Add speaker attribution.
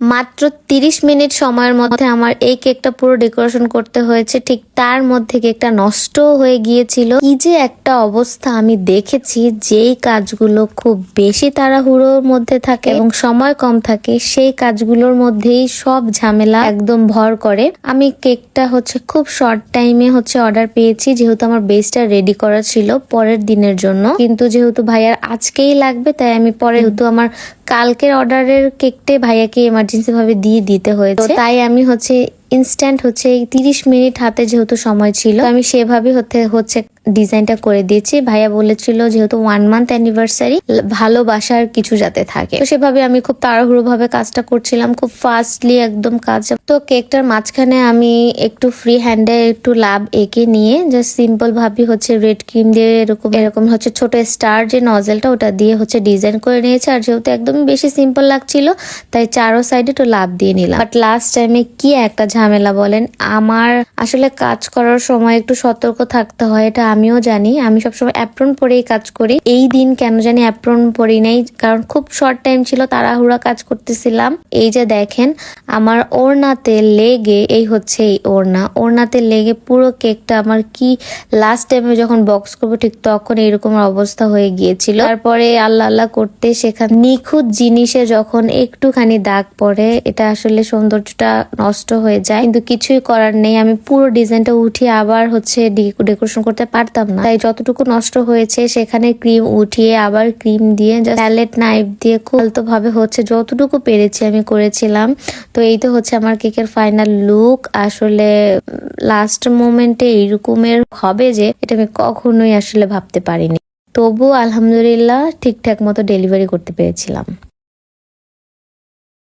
Speaker 1: মাত্র 30 মিনিট সময়ের মধ্যে আমার এই কেকটা পুরো ডেকোরেশন করতে হয়েছে। ঠিক তার মধ্যে কেকটা নষ্ট হয়ে গিয়েছিল। কি যে একটা অবস্থা আমি দেখেছি, যেই কাজগুলো খুব বেশি তাড়াহুড়োর মধ্যে থাকে এবং সময় কম থাকে, সেই কাজগুলোর মধ্যেই সব ঝামেলা একদম ভর করে। আমি কেকটা খুব শর্ট টাইমে অর্ডার পেয়েছি, যেহেতু আমার বেসটা রেডি করা ছিল পরের দিনের জন্য। কিন্তু যেহেতু ভাইয়ার আজকেই লাগবে, তাই আমি পরে যেহেতু আমার কালকের অর্ডারের কেকটাই ভাইয়াকে এমার্জেন্সি ভাবে দিয়ে দিতে হয়েছে, তাই আমি ইনস্ট্যান্ট 30 মিনিট হাতে যেহেতু সময় ছিল, আমি সেভাবে ডিজাইনটা করে দিয়েছি। ভাইয়া বলেছিল যেহেতু 1 মান্থ অ্যানিভার্সারি, ভালোবাসার কিছু যাতে থাকে, তো সেভাবে আমি খুব তাড়াহুড়ো ভাবে কাজটা করছিলাম, খুব ফাস্টলি একদম কাজ। তো কেকটার মাঝখানে আমি একটু ফ্রি হ্যান্ডে একটু লাভ এঁকে নিয়ে জাস্ট সিম্পল ভাবে রেড ক্রিম দিয়ে এরকম ছোট স্টার যে নজেলটা, ওটা দিয়ে ডিজাইন করে নিয়েছে। আর যেহেতু একদম বেশি সিম্পল লাগছিল, তাই চারো সাইডে একটু লাভ দিয়ে নিলাম। বাট লাস্ট টাইমে কি একটা ঝামেলা বলেন। আমার আসলে কাজ করার সময় একটু সতর্ক থাকতে হয়, এটা আমিও জানি। আমি সবসময় অ্যাপ্রন পরেই কাজ করি। এই দিন কেন জানি অ্যাপ্রন পরি নাই, কারণ খুব শর্ট টাইম ছিল, তাড়াহুড়া কাজ করতেছিলাম। এই যে দেখেন, আমার ওড়নাতে লেগে এই ওড়নাতে লেগে পুরো কেকটা আমার কি লাস্ট টাইমে যখন বক্স করবো ঠিক তখন এইরকম অবস্থা হয়ে গিয়েছিল। তারপরে আল্লাহ আল্লাহ করতে সেখানে নিখুঁত জিনিসে যখন একটুখানি দাগ পড়ে, এটা আসলে সৌন্দর্যটা নষ্ট হয়ে যায়। কিন্তু কিছুই করার নেই, আমি পুরো ডিজাইনটা উঠিয়ে আবার ডেকোরেশন করতে পারতাম না। তাই যতটুকু নষ্ট হয়েছে সেখানে ক্রিম উঠিয়ে আবার ক্রিম দিয়ে প্যালেট নাইফ দিয়ে খুব আলতো ভাবে যতটুকু পেরেছি আমি করেছিলাম। তো এই তো আমার কেকের ফাইনাল লুক। আসলে লাস্ট মোমেন্টে এইরকমের হবে যে এটা আমি কখনোই আসলে ভাবতে পারিনি। তবু আলহামদুলিল্লাহ ঠিকঠাক মতো ডেলিভারি করতে পেরেছিলাম।